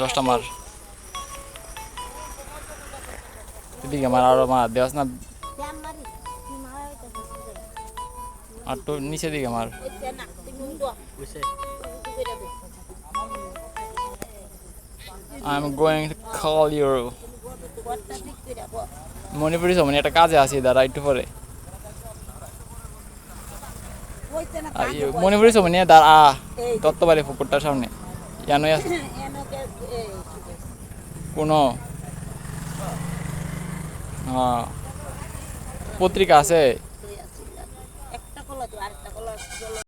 রসটা মার এদিকে মার আরো মার দেওয়াস না আর তো নিচে দিকে মার I'm going to call you Manipuri সময় একটা কাজে আছি দাঁড়া একটু পরে মণিপুরি সময় নিয়ে দাঁড়া দত্তবাড়ি পুকুরটার সামনে জানো কোনো পত্রিকা আছে